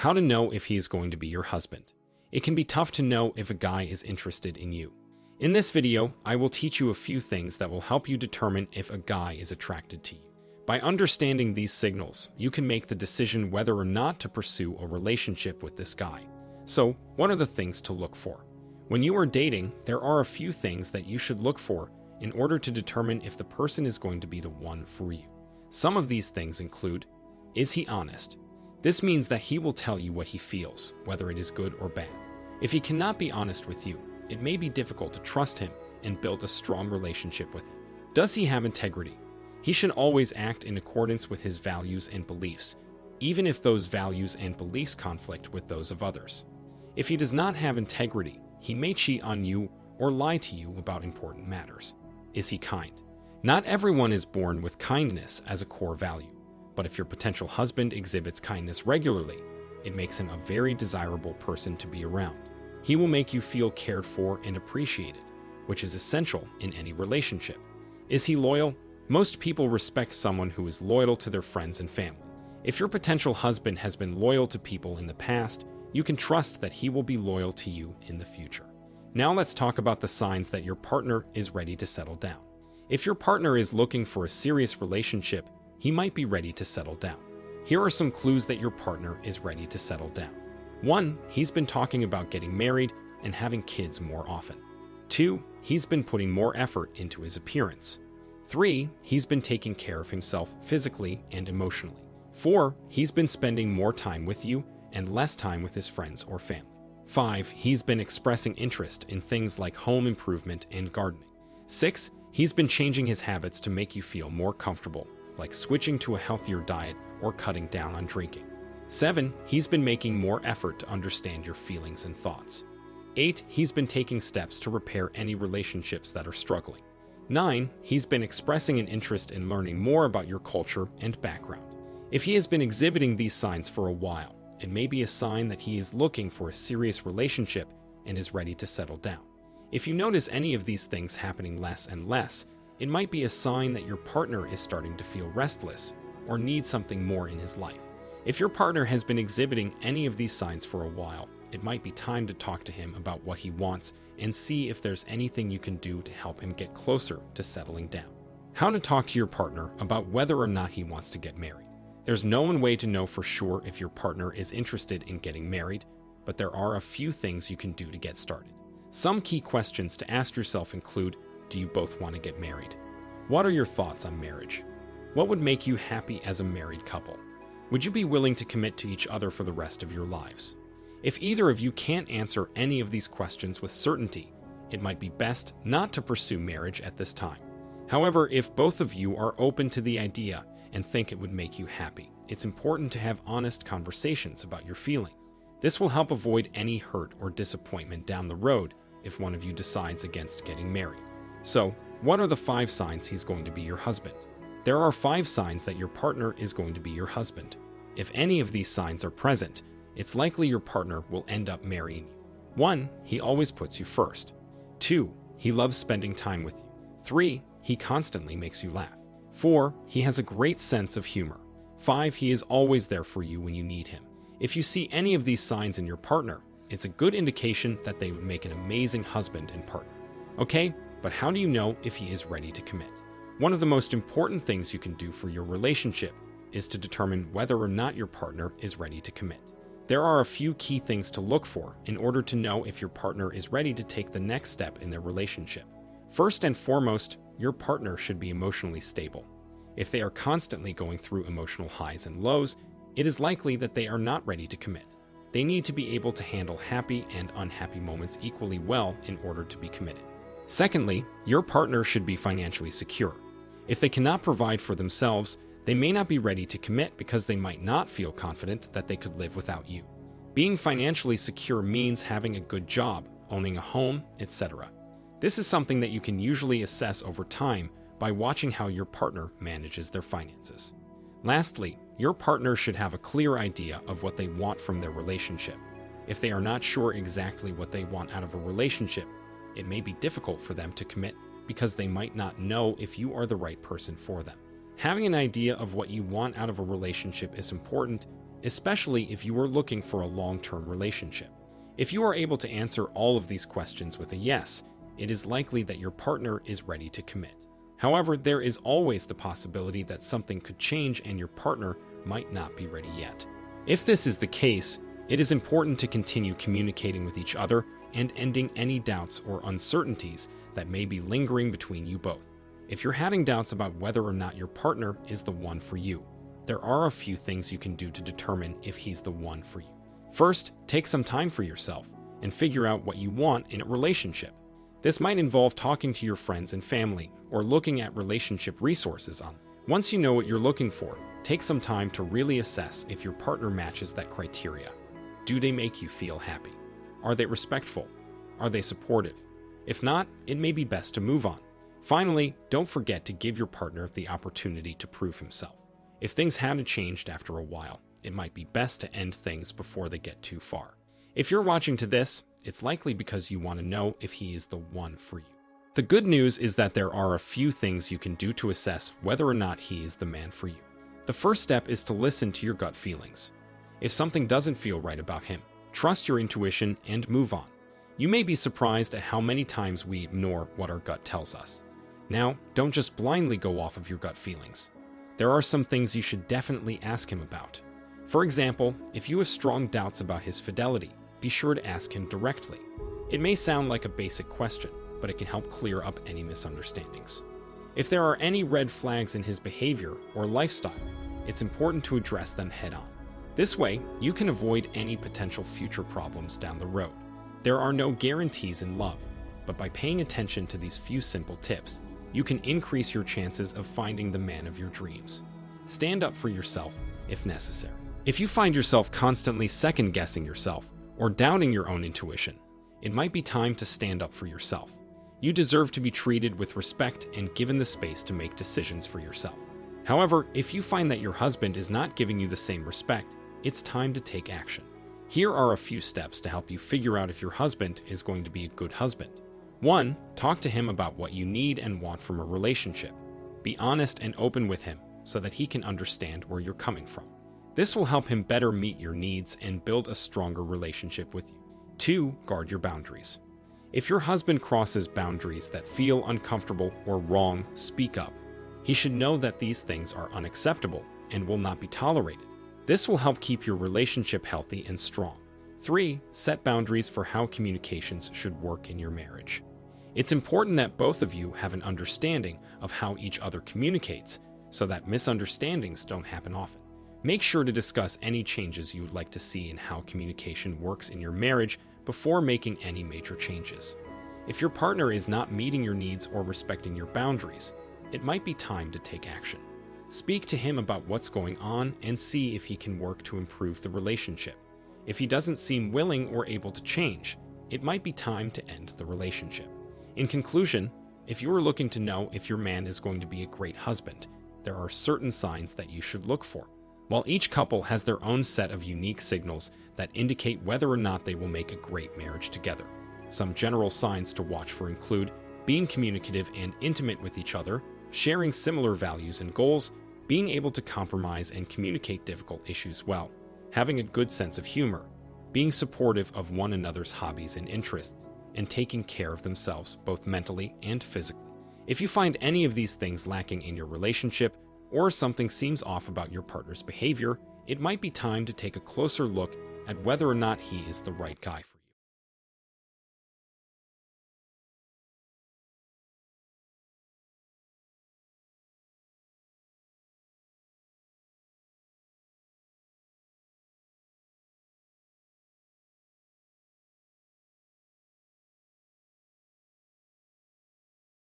How to know if he is going to be your husband. It can be tough to know if a guy is interested in you. In this video, I will teach you a few things that will help you determine if a guy is attracted to you. By understanding these signals, you can make the decision whether or not to pursue a relationship with this guy. So, what are the things to look for? When you are dating, there are a few things that you should look for in order to determine if the person is going to be the one for you. Some of these things include: is he honest? This means that he will tell you what he feels, whether it is good or bad. If he cannot be honest with you, it may be difficult to trust him and build a strong relationship with him. Does he have integrity? He should always act in accordance with his values and beliefs, even if those values and beliefs conflict with those of others. If he does not have integrity, he may cheat on you or lie to you about important matters. Is he kind? Not everyone is born with kindness as a core value, but if your potential husband exhibits kindness regularly, it makes him a very desirable person to be around. He will make you feel cared for and appreciated, which is essential in any relationship. Is he loyal? Most people respect someone who is loyal to their friends and family. If your potential husband has been loyal to people in the past, you can trust that he will be loyal to you in the future. Now let's talk about the signs that your partner is ready to settle down. If your partner is looking for a serious relationship, he might be ready to settle down. Here are some clues that your partner is ready to settle down. 1. He's been talking about getting married and having kids more often. 2. He's been putting more effort into his appearance. 3. He's been taking care of himself physically and emotionally. 4. He's been spending more time with you and less time with his friends or family. 5. He's been expressing interest in things like home improvement and gardening. 6. He's been changing his habits to make you feel more comfortable, like switching to a healthier diet or cutting down on drinking. 7. He's been making more effort to understand your feelings and thoughts. 8. He's been taking steps to repair any relationships that are struggling. 9. He's been expressing an interest in learning more about your culture and background. If he has been exhibiting these signs for a while, it may be a sign that he is looking for a serious relationship and is ready to settle down. If you notice any of these things happening less and less, it might be a sign that your partner is starting to feel restless or needs something more in his life. If your partner has been exhibiting any of these signs for a while, it might be time to talk to him about what he wants and see if there's anything you can do to help him get closer to settling down. How to talk to your partner about whether or not he wants to get married. There's no one way to know for sure if your partner is interested in getting married, but there are a few things you can do to get started. Some key questions to ask yourself include: do you both want to get married? What are your thoughts on marriage? What would make you happy as a married couple? Would you be willing to commit to each other for the rest of your lives? If either of you can't answer any of these questions with certainty, it might be best not to pursue marriage at this time. However, if both of you are open to the idea and think it would make you happy, it's important to have honest conversations about your feelings. This will help avoid any hurt or disappointment down the road if one of you decides against getting married. So, what are the 5 signs he's going to be your husband? There are 5 signs that your partner is going to be your husband. If any of these signs are present, it's likely your partner will end up marrying you. 1. He always puts you first. 2. He loves spending time with you. 3. He constantly makes you laugh. 4. He has a great sense of humor. 5. He is always there for you when you need him. If you see any of these signs in your partner, it's a good indication that they would make an amazing husband and partner. Okay, but how do you know if he is ready to commit? One of the most important things you can do for your relationship is to determine whether or not your partner is ready to commit. There are a few key things to look for in order to know if your partner is ready to take the next step in their relationship. First and foremost, your partner should be emotionally stable. If they are constantly going through emotional highs and lows, it is likely that they are not ready to commit. They need to be able to handle happy and unhappy moments equally well in order to be committed. Secondly, your partner should be financially secure. If they cannot provide for themselves, they may not be ready to commit because they might not feel confident that they could live without you. Being financially secure means having a good job, owning a home, etc. This is something that you can usually assess over time by watching how your partner manages their finances. Lastly, your partner should have a clear idea of what they want from their relationship. If they are not sure exactly what they want out of a relationship, it may be difficult for them to commit because they might not know if you are the right person for them. Having an idea of what you want out of a relationship is important especially if you are looking for a long-term relationship. If you are able to answer all of these questions with a yes, it is likely that your partner is ready to commit. However, there is always the possibility that something could change and your partner might not be ready yet. If this is the case, it is important to continue communicating with each other and ending any doubts or uncertainties that may be lingering between you both. If you're having doubts about whether or not your partner is the one for you, there are a few things you can do to determine if he's the one for you. First, take some time for yourself and figure out what you want in a relationship. This might involve talking to your friends and family or looking at relationship resources on. Once you know what you're looking for, take some time to really assess if your partner matches that criteria. Do they make you feel happy? Are they respectful? Are they supportive? If not, it may be best to move on. Finally, don't forget to give your partner the opportunity to prove himself. If things haven't changed after a while, it might be best to end things before they get too far. If you're watching to this, it's likely because you want to know if he is the one for you. The good news is that there are a few things you can do to assess whether or not he is the man for you. The first step is to listen to your gut feelings. If something doesn't feel right about him, trust your intuition and move on. You may be surprised at how many times we ignore what our gut tells us. Now, don't just blindly go off of your gut feelings. There are some things you should definitely ask him about. For example, if you have strong doubts about his fidelity, be sure to ask him directly. It may sound like a basic question, but it can help clear up any misunderstandings. If there are any red flags in his behavior or lifestyle, it's important to address them head-on. This way, you can avoid any potential future problems down the road. There are no guarantees in love, but by paying attention to these few simple tips, you can increase your chances of finding the man of your dreams. Stand up for yourself if necessary. If you find yourself constantly second-guessing yourself or doubting your own intuition, it might be time to stand up for yourself. You deserve to be treated with respect and given the space to make decisions for yourself. However, if you find that your husband is not giving you the same respect, it's time to take action. Here are a few steps to help you figure out if your husband is going to be a good husband. 1. Talk to him about what you need and want from a relationship. Be honest and open with him so that he can understand where you're coming from. This will help him better meet your needs and build a stronger relationship with you. 2. Guard your boundaries. If your husband crosses boundaries that feel uncomfortable or wrong, speak up. He should know that these things are unacceptable and will not be tolerated. This will help keep your relationship healthy and strong. 3. Set boundaries for how communications should work in your marriage. It's important that both of you have an understanding of how each other communicates so that misunderstandings don't happen often. Make sure to discuss any changes you would like to see in how communication works in your marriage before making any major changes. If your partner is not meeting your needs or respecting your boundaries, it might be time to take action. Speak to him about what's going on and see if he can work to improve the relationship. If he doesn't seem willing or able to change, it might be time to end the relationship. In conclusion, if you are looking to know if your man is going to be a great husband, there are certain signs that you should look for. While each couple has their own set of unique signals that indicate whether or not they will make a great marriage together. Some general signs to watch for include being communicative and intimate with each other, sharing similar values and goals, being able to compromise and communicate difficult issues well, having a good sense of humor, being supportive of one another's hobbies and interests, and taking care of themselves both mentally and physically. If you find any of these things lacking in your relationship, or something seems off about your partner's behavior, it might be time to take a closer look at whether or not he is the right guy for you.